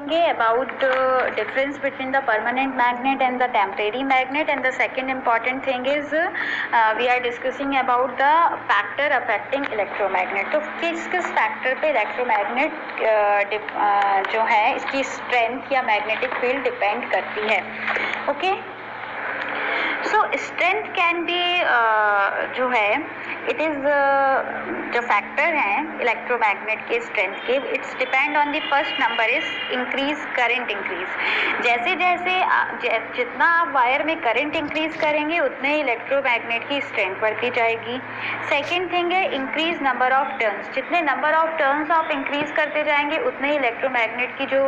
देखेंगे about difference between the permanent magnet and the temporary magnet, and the second important thing is we are discussing about the factor affecting electromagnet. तो किस किस factor पे electromagnet जो है इसकी strength या मैग्नेटिक फील्ड डिपेंड करती है। Okay, so strength can be जो है इट इज़ जो फैक्टर हैं इलेक्ट्रोमैग्नेट के स्ट्रेंथ के, it's depend on the first number is increase current increase. जैसे जैसे जितना आप वायर में करंट इंक्रीज करेंगे उतने ही इलेक्ट्रोमैग्नेट की स्ट्रेंथ बढ़ती जाएगी। सेकेंड थिंग है इंक्रीज नंबर ऑफ टर्न्स, जितने नंबर ऑफ टर्न्स आप इंक्रीज करते जाएंगे उतने ही इलेक्ट्रोमैग्नेट की जो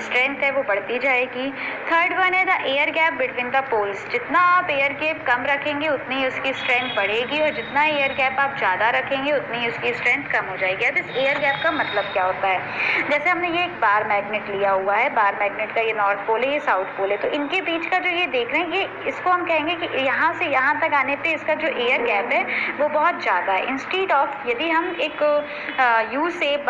स्ट्रेंथ है वो बढ़ती जाएगी। थर्ड वन है the air gap between the poles, जितना आप एयर गैप कम रखेंगे उतनी ही उसकी स्ट्रेंथ बढ़ेगी और जितना एयर गैप आप ज़्यादा रखेंगे उतनी ही उसकी स्ट्रेंथ कम हो जाएगी। अब इस एयर गैप का मतलब क्या होता है, जैसे हमने ये एक बार मैग्नेट लिया हुआ है, बार मैग्नेट का ये नॉर्थ पोल है, ये साउथ पोल है, तो इनके बीच का जो ये देख रहे हैं ये इसको हम कहेंगे कि यहाँ से यहाँ तक आने पे इसका जो एयर गैप है वो बहुत ज़्यादा है। इंस्टीड ऑफ यदि हम एक यू शेप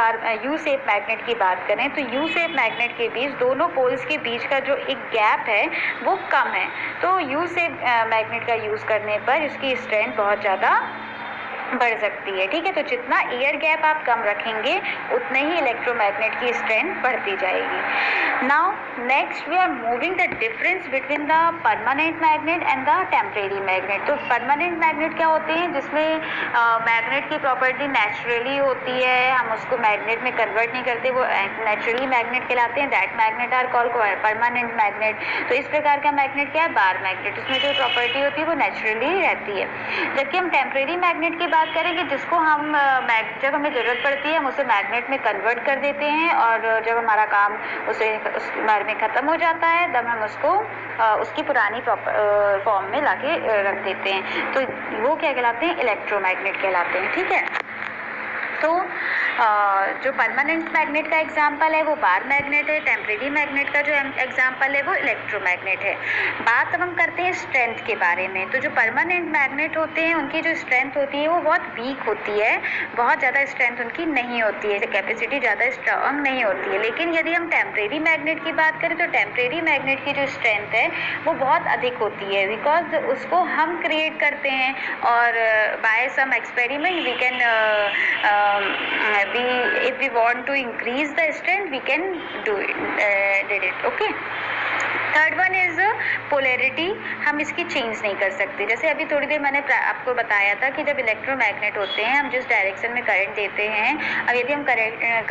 मैग्नेट की बात करें तो यू शेप मैग्नेट के बीच दोनों पोल्स के बीच का जो एक गैप है वो कम है, तो यू शेप मैग्नेट का यूज़ करने पर इसकी स्ट्रेंथ बहुत ज़्यादा बढ़ सकती है। ठीक है, तो जितना एयर गैप आप कम रखेंगे उतने ही इलेक्ट्रोमैग्नेट की स्ट्रेंथ बढ़ती जाएगी। Now next we are moving the difference between the permanent magnet and the temporary magnet. तो परमानेंट मैग्नेट क्या होते हैं, जिसमें मैग्नेट की प्रॉपर्टी नेचुरली होती है, हम उसको मैग्नेट में कन्वर्ट नहीं करते, वो नेचुरली मैग्नेट कहलाते हैं। That magnet are called permanent magnet. तो इस प्रकार का मैग्नेट क्या है, बार मैग्नेट, उसमें जो प्रॉपर्टी होती है वो नेचुरली रहती है। जबकि हम टेम्परेरी मैग्नेट की बात करें कि जिसको हम जब हमें ज़रूरत पड़ती है हम उसे मैग्नेट में कन्वर्ट कर देते हैं और जब हमारा काम उस बारे में ख़त्म हो जाता है तब हम उसको उसकी पुरानी फॉर्म में लाके रख देते हैं, तो वो क्या कहलाते हैं, इलेक्ट्रोमैग्नेट कहलाते हैं। ठीक है, तो जो परमानेंट मैग्नेट का एग्जाम्पल है वो बार मैग्नेट है, टेम्परेरी मैग्नेट का जो एग्जाम्पल है वो इलेक्ट्रोमैग्नेट है। बात अब हम करते हैं स्ट्रेंथ के बारे में। तो जो परमानेंट मैग्नेट होते हैं उनकी जो स्ट्रेंथ होती है वो बहुत वीक होती है, बहुत ज़्यादा स्ट्रेंथ उनकी नहीं होती है, कैपेसिटी ज़्यादा स्ट्रॉन्ग नहीं होती है। लेकिन यदि हम टेम्परेरी मैग्नेट की बात करें तो टेम्परेरी मैग्नेट की जो स्ट्रेंथ है वो बहुत अधिक होती है, बिकॉज उसको हम क्रिएट करते हैं और by some experiment we can if we want to increase the strength we can did it. Okay, third one is polarity, हम इसकी चेंज नहीं कर सकते। जैसे अभी थोड़ी देर मैंने आपको बताया था कि जब इलेक्ट्रोमैग्नेट होते हैं हम जिस डायरेक्शन में करंट देते हैं, अब यदि हम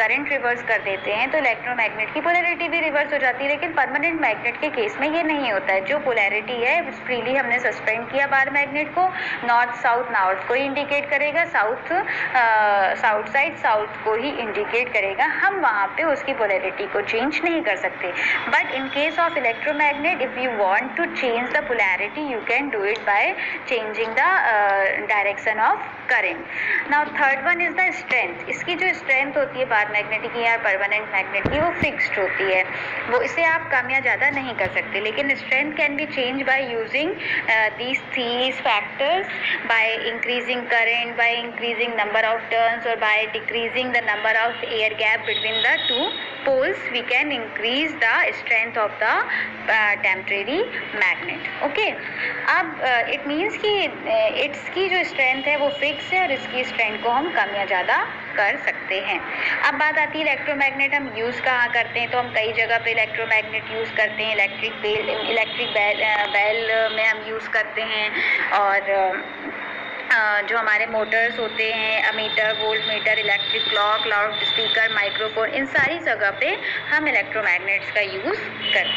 करंट रिवर्स कर देते हैं तो इलेक्ट्रोमैग्नेट की पोलैरिटी भी रिवर्स हो जाती है। लेकिन परमानेंट मैग्नेट के केस में ये नहीं होता है। जो पोलैरिटी है फ्रीली हमने सस्पेंड किया बार मैग्नेट को, नॉर्थ साउथ नॉर्थ को ही इंडिकेट करेगा, साउथ साइड साउथ को ही इंडिकेट करेगा, हम वहाँ पे उसकी पोलैरिटी को चेंज नहीं कर सकते। But in case of electromagnet if you want to change the polarity you can do it by changing the direction of current. Now third one is the strength. इसकी जो strength होती है बार magnetic की या permanent magnet की वो fixed होती है, वो इसे आप कम या ज़्यादा नहीं कर सकते। लेकिन strength can be changed by using these three factors, by increasing current, by increasing number of turns or by decreasing the number of air gap between the two poles we can increase the strength of the temporary magnet. Okay, अब it means कि इसकी जो strength है वो fix है और इसकी strength को हम कम या ज़्यादा कर सकते हैं। अब बात आती है इलेक्ट्रोमैग्नेट हम यूज़ कहाँ करते हैं, तो हम कई जगह पे इलेक्ट्रोमैग्नेट यूज़ करते हैं। इलेक्ट्रिक बेल में हम यूज़ करते हैं और जो हमारे मोटर्स होते हैं, ammeter, voltmeter, electric clock, loudspeaker, microphone, इन सारी जगह पे हम इलेक्ट्रोमैग्नेट्स का यूज़ करते हैं।